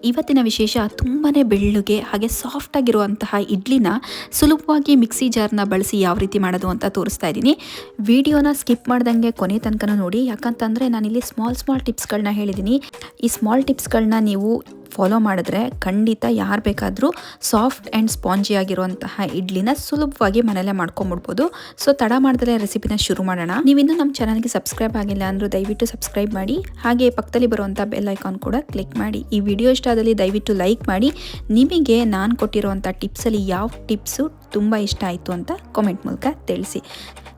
ಇವತ್ತಿನ ವಿಶೇಷ ತುಂಬಾ ಬೆಳ್ಳಗೆ ಹಾಗೆ ಸಾಫ್ಟ್ ಆಗಿರುವಂತಹ ಇಡ್ಲಿನ ಸುಲಭವಾಗಿ ಮಿಕ್ಸಿ ಜಾರ್ನ ಬಳಸಿ ಯಾವ ರೀತಿ ಮಾಡೋದು ಅಂತ ತೋರಿಸ್ತಾ ಇದ್ದೀನಿ. ವಿಡಿಯೋನ ಸ್ಕಿಪ್ ಮಾಡ್ದಂಗೆ ಕೊನೆ ತನಕ ನೋಡಿ, ಯಾಕಂತಂದರೆ ನಾನಿಲ್ಲಿ ಸ್ಮಾಲ್ ಟಿಪ್ಸ್ಗಳನ್ನ ಹೇಳಿದ್ದೀನಿ. ಈ ಸ್ಮಾಲ್ ಟಿಪ್ಸ್ಗಳನ್ನ ನೀವು ಫಾಲೋ ಮಾಡಿದ್ರೆ ಖಂಡಿತ ಯಾರು ಬೇಕಾದರೂ ಸಾಫ್ಟ್ ಆ್ಯಂಡ್ ಸ್ಪಾಂಜಿ ಆಗಿರುವಂತಹ ಇಡ್ಲಿನ ಸುಲಭವಾಗಿ ಮನೆಯಲ್ಲೇ ಮಾಡ್ಕೊಂಬಿಡ್ಬೋದು. ಸೊ ತಡ ಮಾಡಿದ್ರೆ ರೆಸಿಪಿನ ಶುರು ಮಾಡೋಣ. ನೀವಿನ್ನೂ ನಮ್ಮ ಚಾನಲ್ಗೆ ಸಬ್ಸ್ಕ್ರೈಬ್ ಆಗಿಲ್ಲ ಅಂದರೂ ದಯವಿಟ್ಟು ಸಬ್ಸ್ಕ್ರೈಬ್ ಮಾಡಿ, ಹಾಗೆ ಪಕ್ಕದಲ್ಲಿ ಬರುವಂಥ ಬೆಲ್ ಐಕಾನ್ ಕೂಡ ಕ್ಲಿಕ್ ಮಾಡಿ. ಈ ವಿಡಿಯೋ ಇಷ್ಟ ಆದಲ್ಲಿ ದಯವಿಟ್ಟು ಲೈಕ್ ಮಾಡಿ. ನಿಮಗೆ ನಾನು ಕೊಟ್ಟಿರುವಂಥ ಟಿಪ್ಸಲ್ಲಿ ಯಾವ ಟಿಪ್ಸು ತುಂಬ ಇಷ್ಟ ಆಯಿತು ಅಂತ ಕಾಮೆಂಟ್ ಮೂಲಕ ತಿಳಿಸಿ.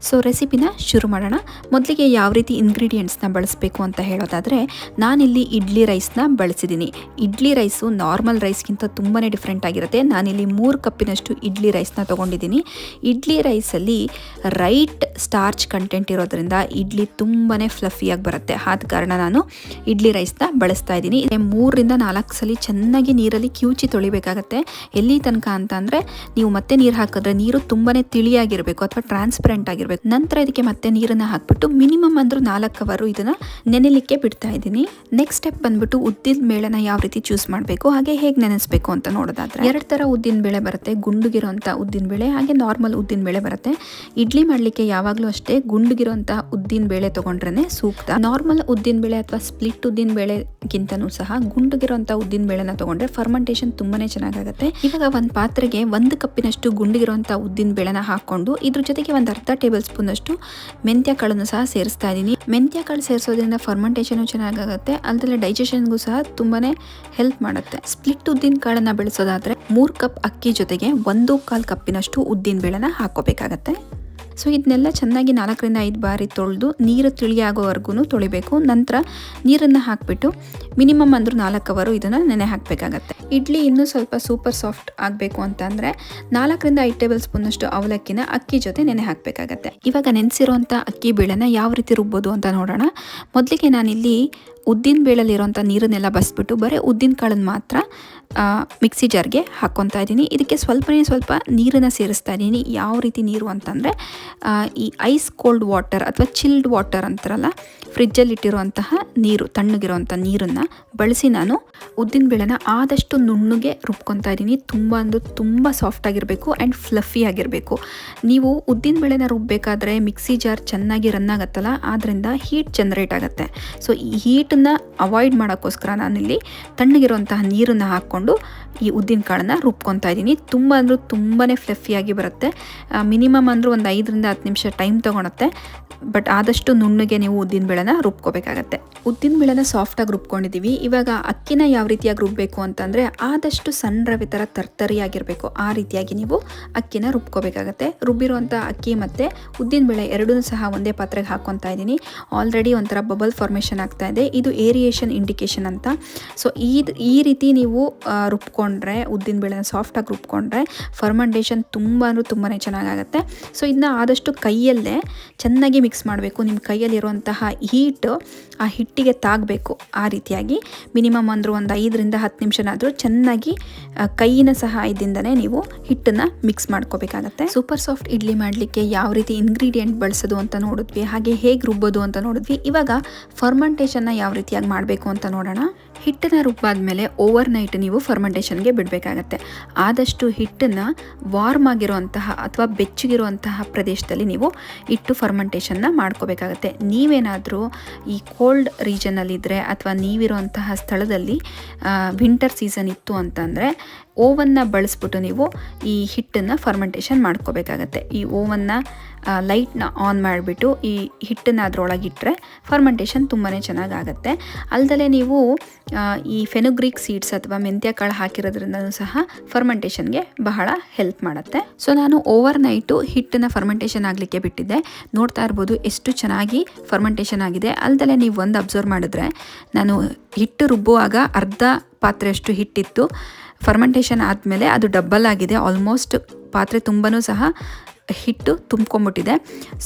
ಸೊ ರೆಸಿಪಿನ ಶುರು ಮಾಡೋಣ. ಮೊದಲಿಗೆ ಯಾವ ರೀತಿ ಇಂಗ್ರೀಡಿಯೆಂಟ್ಸ್ನ ಬಳಸಬೇಕು ಅಂತ ಹೇಳೋದಾದರೆ, ನಾನಿಲ್ಲಿ ಇಡ್ಲಿ ರೈಸ್ನ ಬಳಸಿದ್ದೀನಿ. ಇಡ್ಲಿ ರೈಸು ನಾರ್ಮಲ್ ರೈಸ್ಗಿಂತ ತುಂಬಾ ಡಿಫ್ರೆಂಟ್ ಆಗಿರುತ್ತೆ. ನಾನಿಲ್ಲಿ 3 ಕಪ್ಪಿನಷ್ಟು ಇಡ್ಲಿ ರೈಸ್ನ ತೊಗೊಂಡಿದ್ದೀನಿ. ಇಡ್ಲಿ ರೈಸಲ್ಲಿ ರೈಟ್ ಸ್ಟಾರ್ಚ್ ಕಂಟೆಂಟ್ ಇರೋದ್ರಿಂದ ಇಡ್ಲಿ ತುಂಬಾ ಫ್ಲಫಿಯಾಗಿ ಬರುತ್ತೆ. ಆದ ಕಾರಣ ನಾನು ಇಡ್ಲಿ ರೈಸ್ನ ಬಳಸ್ತಾ ಇದ್ದೀನಿ. 3 ರಿಂದ 4 ಸಲ ಚೆನ್ನಾಗಿ ನೀರಲ್ಲಿ ಕಿವುಚಿ ತೊಳಿಬೇಕಾಗತ್ತೆ. ಎಲ್ಲಿ ತನಕ ಅಂತ ಅಂದರೆ, ನೀವು ಮತ್ತೆ ನೀರು ಹಾಕಿದ್ರೆ ನೀರು ತುಂಬಾ ತಿಳಿಯಾಗಿರಬೇಕು ಅಥವಾ ಟ್ರಾನ್ಸ್ಪರೆಂಟ್ ಆಗಿರಬೇಕು. ನಂತರ ಇದಕ್ಕೆ ಮತ್ತೆ ನೀರನ್ನು ಹಾಕ್ಬಿಟ್ಟು ಮಿನಿಮಮ್ ಅಂದ್ರೂ 4 ಅವರ್ ಇದನ್ನ ನೆನೆಲಿಕ್ಕೆ ಬಿಡ್ತಾ ಇದ್ದೀನಿ. ನೆಕ್ಸ್ಟ್ ಸ್ಟೆಪ್ ಬಂದ್ಬಿಟ್ಟು ಉದ್ದಿನ ಬೇಳೆನ ಯಾವ ರೀತಿ ಚೂಸ್ ಮಾಡಬೇಕು ಹಾಗೆ ಹೇಗೆ ನೆನೆಸ್ಬೇಕು ಅಂತ ನೋಡೋದಾದ್ರೆ, 2 ಥರ ಉದ್ದಿನ ಬೇಳೆ ಬರುತ್ತೆ. ಗುಂಡುಗಿರೋಂಥ ಉದ್ದಿನ ಬೇಳೆ ಹಾಗೆ ನಾರ್ಮಲ್ ಉದ್ದಿನ ಬೇಳೆ ಬರುತ್ತೆ. ಇಡ್ಲಿ ಮಾಡಲಿಕ್ಕೆ ಯಾವಾಗಲೂ ಅಷ್ಟೇ ಗುಂಡುಗಿರೋಂಥ ಉದ್ದಿನ ಬೇಳೆ ತೊಗೊಂಡ್ರೆ ಸೂಕ್ತ. ನಾರ್ಮಲ್ ಉದ್ದಿನ ಬೇಳೆ ಅಥವಾ ಸ್ಪ್ಲಿಟ್ ಉದ್ದಿನ ಬೇಳೆಗಿಂತನೂ ಸಹ ಗುಂಡುಗಿರೋಂಥ ಉದ್ದಿನ ಬೇಳೆನ ತೊಗೊಂಡ್ರೆ ಫರ್ಮೆಂಟೇಷನ್ ತುಂಬಾನೇ ಚೆನ್ನಾಗಾಗುತ್ತೆ. ಇವಾಗ ಒಂದು ಪಾತ್ರೆಗೆ 1 ಕಪ್ಪಿನಷ್ಟು ಗುಂಡುಗಿರೋಂಥ ಉದ್ದಿನ ಬೇಳೆನ ಹಾಕೊಂಡು ಇದ್ರ ಜೊತೆಗೆ ಒಂದು ಅರ್ಧ ಟೇಬಲ್ ಸ್ಪೂನ್ ಅಷ್ಟು ಮೆಂತ್ಯ ಕಾಳನ್ನು ಸಹ ಸೇರಿಸ್ತಾ ಇದ್ದೀನಿ. ಮೆಂತ್ಯ ಕಾಳು ಸೇರಿಸೋದ್ರಿಂದ ಫರ್ಮೆಂಟೇಷನ್ ಚೆನ್ನಾಗಾಗುತ್ತೆ, ಅಲ್ಲದೆ ಡೈಜೆಷನ್ಗೂ ಸಹ ತುಂಬಾನೇ ಹೆಲ್ಪ್ ಮಾಡುತ್ತೆ. ಸ್ಪ್ಲಿಟ್ ಉದ್ದಿನ ಕಾಳನ್ನ ಬೆಳೆಸೋದಾದ್ರೆ 3 ಕಪ್ ಅಕ್ಕಿ ಜೊತೆಗೆ 1.25 ಕಪ್ಪಿನಷ್ಟು ಉದ್ದಿನ ಬೇಳೆನ ಹಾಕೋಬೇಕಾಗತ್ತೆ. ಸೊ ಇದನ್ನೆಲ್ಲ ಚೆನ್ನಾಗಿ 4 ರಿಂದ 5 ಬಾರಿ ತೊಳೆದು ನೀರು ತಿಳಿಯಾಗೋವರೆಗೂ ತೊಳಿಬೇಕು. ನಂತರ ನೀರನ್ನು ಹಾಕಿಬಿಟ್ಟು ಮಿನಿಮಮ್ ಅಂದರೂ 4 ಅವರು ಇದನ್ನು ನೆನೆ ಹಾಕಬೇಕಾಗತ್ತೆ. ಇಡ್ಲಿ ಇನ್ನೂ ಸ್ವಲ್ಪ ಸೂಪರ್ ಸಾಫ್ಟ್ ಆಗಬೇಕು ಅಂತಂದರೆ 4 ರಿಂದ 5 ಟೇಬಲ್ ಸ್ಪೂನಷ್ಟು ಅವಲಕ್ಕಿನ ಅಕ್ಕಿ ಜೊತೆ ನೆನೆ ಹಾಕಬೇಕಾಗತ್ತೆ. ಇವಾಗ ನೆನೆಸಿರೋಂಥ ಅಕ್ಕಿ ಬೇಳೆನ ಯಾವ ರೀತಿ ರುಬ್ಬೋದು ಅಂತ ನೋಡೋಣ. ಮೊದಲಿಗೆ ನಾನಿಲ್ಲಿ ಉದ್ದಿನ ಬೇಳೆಲಿರೋಂಥ ನೀರನ್ನೆಲ್ಲ ಬಸ್ಬಿಟ್ಟು ಬರೀ ಉದ್ದಿನ ಕಾಳನ್ನು ಮಾತ್ರ ಮಿಕ್ಸಿ ಜಾರ್ಗೆ ಹಾಕ್ಕೊತಾ ಇದ್ದೀನಿ. ಇದಕ್ಕೆ ಸ್ವಲ್ಪ ನೀರನ್ನು ಸೇರಿಸ್ತಾ ಇದ್ದೀನಿ. ಯಾವ ರೀತಿ ನೀರು ಅಂತಂದರೆ, ಈ ಐಸ್ ಕೋಲ್ಡ್ ವಾಟರ್ ಅಥವಾ ಚಿಲ್ಡ್ ವಾಟರ್ ಅಂತಾರಲ್ಲ, ಫ್ರಿಜ್ಜಲ್ಲಿ ಇಟ್ಟಿರುವಂತಹ ನೀರು, ತಣ್ಣಗಿರುವಂಥ ನೀರನ್ನು ಬಳಸಿ ನಾನು ಉದ್ದಿನ ಬೇಳೆನ ಆದಷ್ಟು ನುಣ್ಣಗೆ ರುಬ್ಕೊತಾ ಇದ್ದೀನಿ. ತುಂಬ ಸಾಫ್ಟ್ ಆಗಿರಬೇಕು ಆ್ಯಂಡ್ ಫ್ಲಫಿ ಆಗಿರಬೇಕು. ನೀವು ಉದ್ದಿನ ಬೇಳೆನ ರುಬ್ಬಬೇಕಾದ್ರೆ ಮಿಕ್ಸಿ ಜಾರ್ ಚೆನ್ನಾಗಿ ರನ್ ಆಗುತ್ತಲ್ಲ, ಆದ್ದರಿಂದ ಹೀಟ್ ಜನರೇಟ್ ಆಗುತ್ತೆ. ಸೊ ಈ ಹೀಟನ್ನು ಅವಾಯ್ಡ್ ಮಾಡೋಕ್ಕೋಸ್ಕರ ನಾನಿಲ್ಲಿ ತಣ್ಣಗಿರುವಂತಹ ನೀರನ್ನು ಹಾಕ್ಕೊಂಡು ಈ ಉದ್ದಿನ ಕಾಳನ್ನು ರುಬ್ಕೊತಾ ಇದ್ದೀನಿ. ತುಂಬಾ ಫ್ಲಫಿಯಾಗಿ ಬರುತ್ತೆ. ಮಿನಿಮಮ್ ಅಂದರೂ ಒಂದು 5 ರಿಂದ 10 ನಿಮಿಷ ಟೈಮ್ ತೊಗೊಳುತ್ತೆ. ಬಟ್ ಆದಷ್ಟು ನುಣ್ಣಗೆ ನೀವು ಉದ್ದಿನ ಬೇಳೆನ ರುಬ್ಕೋಬೇಕಾಗತ್ತೆ. ಉದ್ದಿನ ಬೇಳೆನ ಸಾಫ್ಟಾಗಿ ರುಬ್ಕೊಂಡಿದ್ದೀವಿ. ಇವಾಗ ಅಕ್ಕಿನ ಯಾವ ರೀತಿಯಾಗಿ ರುಬ್ಬಬೇಕು ಅಂತಂದರೆ, ಆದಷ್ಟು ಸಣ್ಣ ರವೆ ಥರ ತರ್ತರಿಯಾಗಿರಬೇಕು. ಆ ರೀತಿಯಾಗಿ ನೀವು ಅಕ್ಕಿನ ರುಬ್ಕೋಬೇಕಾಗತ್ತೆ. ರುಬ್ಬಿರುವಂಥ ಅಕ್ಕಿ ಮತ್ತು ಉದ್ದಿನ ಬೇಳೆ ಎರಡೂ ಸಹ ಒಂದೇ ಪಾತ್ರೆಗೆ ಹಾಕ್ಕೊತಾ ಇದ್ದೀನಿ. ಆಲ್ರೆಡಿ ಒಂಥರ ಬಬಲ್ ಫಾರ್ಮೇಷನ್ ಆಗ್ತಾ ಇದೆ. ಇದು ಏರಿಯೇಷನ್ ಇಂಡಿಕೇಶನ್ ಅಂತ. ಸೊ ಈ ರೀತಿ ನೀವು ರುಬ್ಕೊಂಡ್ರೆ, ಉದ್ದಿನ ಬೇಳೆನ ಸಾಫ್ಟಾಗಿ ರುಬ್ಕೊಂಡ್ರೆ ಫರ್ಮೆಂಟೇಷನ್ ತುಂಬಾ ಚೆನ್ನಾಗಾಗುತ್ತೆ. ಸೊ ಇದನ್ನ ಆದಷ್ಟು ಕೈಯಲ್ಲೇ ಚೆನ್ನಾಗಿ ಮಿಕ್ಸ್ ಮಾಡಬೇಕು. ನಿಮ್ಮ ಕೈಯಲ್ಲಿರುವಂತಹ ಹೀಟ್ ಆ ಹಿಟ್ಟಿಗೆ ತಾಗಬೇಕು. ಆ ರೀತಿಯಾಗಿ ಮಿನಿಮಮ್ ಅಂದರೂ ಒಂದು 5 ರಿಂದ 10 ನಿಮಿಷನಾದರೂ ಚೆನ್ನಾಗಿ ಕೈಯಿನ ಸಹಾಯದಿಂದನೇ ನೀವು ಹಿಟ್ಟನ್ನು ಮಿಕ್ಸ್ ಮಾಡ್ಕೋಬೇಕಾಗತ್ತೆ. ಸೂಪರ್ ಸಾಫ್ಟ್ ಇಡ್ಲಿ ಮಾಡಲಿಕ್ಕೆ ಯಾವ ರೀತಿ ಇಂಗ್ರೀಡಿಯೆಂಟ್ ಬಳಸೋದು ಅಂತ ನೋಡಿದ್ವಿ, ಹಾಗೆ ಹೇಗೆ ರುಬ್ಬೋದು ಅಂತ ನೋಡಿದ್ವಿ. ಇವಾಗ ಫರ್ಮೆಂಟೇಷನ್ನ ಯಾವ ರೀತಿಯಾಗಿ ಮಾಡಬೇಕು ಅಂತ ನೋಡೋಣ. ಹಿಟ್ಟನ್ನು ರುಬ್ಬಾದ್ಮೇಲೆ ಓವರ್ ನೈಟ್ ನೀವು ಫರ್ಮೆಂಟೇಷನ್ಗೆ ಬಿಡಬೇಕಾಗತ್ತೆ. ಆದಷ್ಟು ಹಿಟ್ಟನ್ನು ವಾರ್ಮ್ ಆಗಿರುವಂತಹ ಅಥವಾ ಬೆಚ್ಚಗಿರುವಂತಹ ಪ್ರದೇಶದಲ್ಲಿ ನೀವು ಇಟ್ಟು ಫರ್ಮೆಂಟೇಷನ್ನ ಮಾಡ್ಕೋಬೇಕಾಗತ್ತೆ. ನೀವೇನಾದರೂ ಈ ಕೋಲ್ಡ್ ರೀಜನಲ್ಲಿದ್ದರೆ ಅಥವಾ ನೀವಿರುವಂತಹ ಸ್ಥಳದಲ್ಲಿ ವಿಂಟರ್ ಸೀಸನ್ ಇತ್ತು ಅಂತಂದರೆ ಓವನ್ನ ಬಳಸ್ಬಿಟ್ಟು ನೀವು ಈ ಹಿಟ್ಟನ್ನು ಫರ್ಮೆಂಟೇಷನ್ ಮಾಡ್ಕೋಬೇಕಾಗತ್ತೆ. ಈ ಓವನ್ನ ಲೈಟ್ನ ಆನ್ ಮಾಡಿಬಿಟ್ಟು ಈ ಹಿಟ್ಟನ್ನು ಅದರೊಳಗಿಟ್ಟರೆ ಫರ್ಮೆಂಟೇಷನ್ ತುಂಬಾ ಚೆನ್ನಾಗಾಗತ್ತೆ. ಅಲ್ಲದೆ ನೀವು ಈ ಫೆನುಗ್ರೀಕ್ ಸೀಡ್ಸ್ ಅಥವಾ ಮೆಂತ್ಯ ಕಾಳು ಹಾಕಿರೋದ್ರಿಂದಲೂ ಸಹ ಫರ್ಮೆಂಟೇಷನ್ಗೆ ಬಹಳ ಹೆಲ್ಪ್ ಮಾಡುತ್ತೆ. ಸೊ ನಾನು ಓವರ್ ನೈಟು ಹಿಟ್ಟನ್ನು ಫರ್ಮೆಂಟೇಷನ್ ಆಗಲಿಕ್ಕೆ ಬಿಟ್ಟಿದ್ದೆ. ನೋಡ್ತಾ ಇರ್ಬೋದು ಎಷ್ಟು ಚೆನ್ನಾಗಿ ಫರ್ಮೆಂಟೇಷನ್ ಆಗಿದೆ. ಅಲ್ಲದೆ ನೀವು ಒಂದು ಅಬ್ಸರ್ವ್ ಮಾಡಿದ್ರೆ, ನಾನು ಹಿಟ್ಟು ರುಬ್ಬುವಾಗ ಅರ್ಧ ಪಾತ್ರೆಯಷ್ಟು ಹಿಟ್ಟಿತ್ತು. ಫರ್ಮೆಂಟೇಷನ್ ಆದಮೇಲೆ ಅದು ಡಬ್ಬಲ್ ಆಗಿದೆ. ಆಲ್ಮೋಸ್ಟ್ ಪಾತ್ರೆ ತುಂಬಾ ಸಹ ಹಿಟ್ಟು ತುಂಬ್ಕೊಂಬಿಟ್ಟಿದೆ.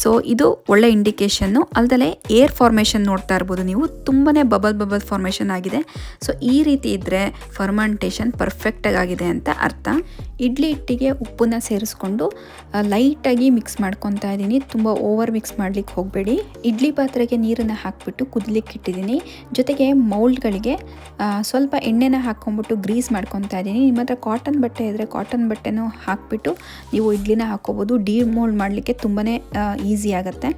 ಸೊ ಇದು ಒಳ್ಳೆ ಇಂಡಿಕೇಷನ್ನು. ಅಲ್ಲದೆ ಏರ್ ಫಾರ್ಮೇಷನ್ ನೋಡ್ತಾ ಇರ್ಬೋದು ನೀವು, ತುಂಬಾ ಬಬಲ್ ಫಾರ್ಮೇಷನ್ ಆಗಿದೆ. ಸೊ ಈ ರೀತಿ ಇದ್ದರೆ ಫರ್ಮೆಂಟೇಷನ್ ಪರ್ಫೆಕ್ಟಾಗಿ ಆಗಿದೆ ಅಂತ ಅರ್ಥ. ಇಡ್ಲಿ ಹಿಟ್ಟಿಗೆ ಉಪ್ಪನ್ನ ಸೇರಿಸ್ಕೊಂಡು ಲೈಟಾಗಿ ಮಿಕ್ಸ್ ಮಾಡ್ಕೊತಾ ಇದ್ದೀನಿ. ತುಂಬ ಓವರ್ ಮಿಕ್ಸ್ ಮಾಡ್ಲಿಕ್ಕೆ ಹೋಗಬೇಡಿ. ಇಡ್ಲಿ ಪಾತ್ರೆಗೆ ನೀರನ್ನು ಹಾಕಿಬಿಟ್ಟು ಕುದಲಿಕ್ಕೆ ಇಟ್ಟಿದ್ದೀನಿ. ಜೊತೆಗೆ ಮೌಲ್ಡ್ಗಳಿಗೆ ಸ್ವಲ್ಪ ಎಣ್ಣೆನ ಹಾಕ್ಕೊಂಬಿಟ್ಟು ಗ್ರೀಸ್ ಮಾಡ್ಕೊತಾ ಇದ್ದೀನಿ. ನಿಮ್ಮ ಹತ್ರ ಕಾಟನ್ ಬಟ್ಟೆ ಇದ್ದರೆ ಕಾಟನ್ ಬಟ್ಟೆನೂ ಹಾಕಿಬಿಟ್ಟು ನೀವು ಇಡ್ಲಿನ ಹಾಕ್ಕೋಬೋದು. ಡಿಮೋಲ್ಡ್ ಮಾಡಲಿಕ್ಕೆ ತುಂಬಾ ಈಸಿ ಆಗುತ್ತೆ.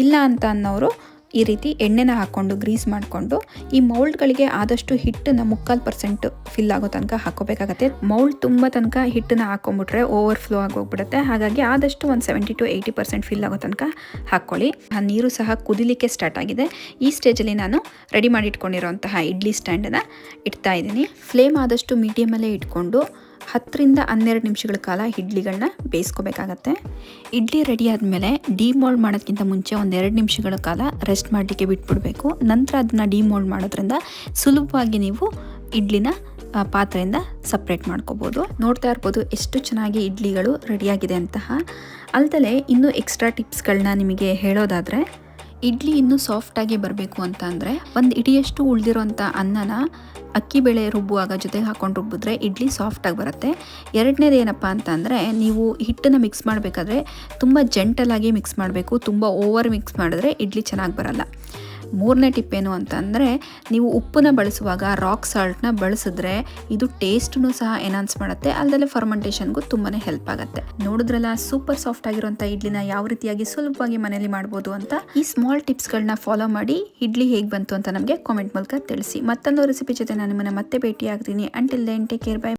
ಇಲ್ಲ ಅಂತ ಅನ್ನೋರು ಈ ರೀತಿ ಎಣ್ಣೆನ ಹಾಕ್ಕೊಂಡು ಗ್ರೀಸ್ ಮಾಡಿಕೊಂಡು ಈ ಮೌಲ್ಡ್ಗಳಿಗೆ ಆದಷ್ಟು ಹಿಟ್ಟನ್ನು 3/4% ಫಿಲ್ ಆಗೋ ತನಕ ಹಾಕೋಬೇಕಾಗತ್ತೆ. ಮೌಲ್ಡ್ ತುಂಬ ತನಕ ಹಿಟ್ಟನ್ನು ಹಾಕೊಂಡ್ಬಿಟ್ರೆ ಓವರ್ಫ್ಲೋ ಆಗೋಗ್ಬಿಡುತ್ತೆ. ಹಾಗಾಗಿ ಆದಷ್ಟು ಒಂದು 70 to 80% ಫಿಲ್ ಆಗೋ ತನಕ ಹಾಕ್ಕೊಳ್ಳಿ. ಆ ನೀರು ಸಹ ಕುದಿಲಿಕ್ಕೆ ಸ್ಟಾರ್ಟ್ ಆಗಿದೆ. ಈ ಸ್ಟೇಜಲ್ಲಿ ನಾನು ರೆಡಿ ಮಾಡಿ ಇಟ್ಕೊಂಡಿರೋಂತಹ ಇಡ್ಲಿ ಸ್ಟ್ಯಾಂಡನ್ನು ಇಡ್ತಾ ಇದ್ದೀನಿ. ಫ್ಲೇಮ್ ಆದಷ್ಟು ಮೀಡಿಯಮಲ್ಲೇ ಇಟ್ಕೊಂಡು 10 ರಿಂದ 12 ನಿಮಿಷಗಳ ಕಾಲ ಇಡ್ಲಿಗಳನ್ನ ಬೇಯಿಸ್ಕೋಬೇಕಾಗತ್ತೆ. ಇಡ್ಲಿ ರೆಡಿ ಆದಮೇಲೆ ಡಿಮೋಲ್ಡ್ ಮಾಡೋದಕ್ಕಿಂತ ಮುಂಚೆ 1-2 ನಿಮಿಷಗಳ ಕಾಲ ರೆಸ್ಟ್ ಮಾಡಲಿಕ್ಕೆ ಬಿಟ್ಬಿಡಬೇಕು. ನಂತರ ಅದನ್ನು ಡಿಮೋಲ್ಡ್ ಮಾಡೋದ್ರಿಂದ ಸುಲಭವಾಗಿ ನೀವು ಇಡ್ಲಿನ ಪಾತ್ರೆಯಿಂದ ಸಪ್ರೇಟ್ ಮಾಡ್ಕೋಬೋದು. ನೋಡ್ತಾ ಇರ್ಬೋದು ಎಷ್ಟು ಚೆನ್ನಾಗಿ ಇಡ್ಲಿಗಳು ರೆಡಿಯಾಗಿದೆ ಅಂತಹ. ಅಲ್ಲದೆ ಇನ್ನೂ ಎಕ್ಸ್ಟ್ರಾ ಟಿಪ್ಸ್ಗಳನ್ನ ನಿಮಗೆ ಹೇಳೋದಾದರೆ, ಇಡ್ಲಿ ಇನ್ನೂ ಸಾಫ್ಟಾಗಿ ಬರಬೇಕು ಅಂತ ಅಂದರೆ 1 ಹಿಡಿಯಷ್ಟು ಉಳಿದಿರೋಂಥ ಅನ್ನನ ಅಕ್ಕಿಬೇಳೆ ರುಬ್ಬುವಾಗ ಜೊತೆಗೆ ಹಾಕೊಂಡು ರುಬ್ಬಿದ್ರೆ ಇಡ್ಲಿ ಸಾಫ್ಟಾಗಿ ಬರುತ್ತೆ. ಎರಡನೇದು ಏನಪ್ಪ ಅಂತ ಅಂದರೆ, ನೀವು ಹಿಟ್ಟನ್ನು ಮಿಕ್ಸ್ ಮಾಡಬೇಕಾದ್ರೆ ತುಂಬ ಜೆಂಟಲಾಗಿ ಮಿಕ್ಸ್ ಮಾಡಬೇಕು. ತುಂಬ ಓವರ್ ಮಿಕ್ಸ್ ಮಾಡಿದ್ರೆ ಇಡ್ಲಿ ಚೆನ್ನಾಗಿ ಬರಲ್ಲ. ಮೂರನೇ ಟಿಪ್ ಏನು ಅಂತಂದರೆ, ನೀವು ಉಪ್ಪನ್ನ ಬಳಸುವಾಗ ರಾಕ್ ಸಾಲ್ಟ್ನ ಬಳಸಿದ್ರೆ ಇದು ಟೇಸ್ಟನ್ನು ಸಹ ಎನ್ಹಾನ್ಸ್ ಮಾಡುತ್ತೆ. ಅಲ್ಲದೆ ಫರ್ಮೆಂಟೇಷನ್ಗೂ ತುಂಬಾ ಹೆಲ್ಪ್ ಆಗುತ್ತೆ. ನೋಡಿದ್ರಲ್ಲ ಸೂಪರ್ ಸಾಫ್ಟ್ ಆಗಿರುವಂಥ ಇಡ್ಲಿನ ಯಾವ ರೀತಿಯಾಗಿ ಸುಲಭವಾಗಿ ಮನೇಲಿ ಮಾಡ್ಬೋದು ಅಂತ. ಈ ಸ್ಮಾಲ್ ಟಿಪ್ಸ್ಗಳನ್ನ ಫಾಲೋ ಮಾಡಿ ಇಡ್ಲಿ ಹೇಗೆ ಬಂತು ಅಂತ ನಮಗೆ ಕಾಮೆಂಟ್ ಮೂಲಕ ತಿಳಿಸಿ. ಮತ್ತೊಂದು ರೆಸಿಪಿ ಜೊತೆ ನಾನು ನಿಮ್ಮನ್ನು ಮತ್ತೆ ಭೇಟಿ ಆಗ್ತೀನಿ. Until then take care, by.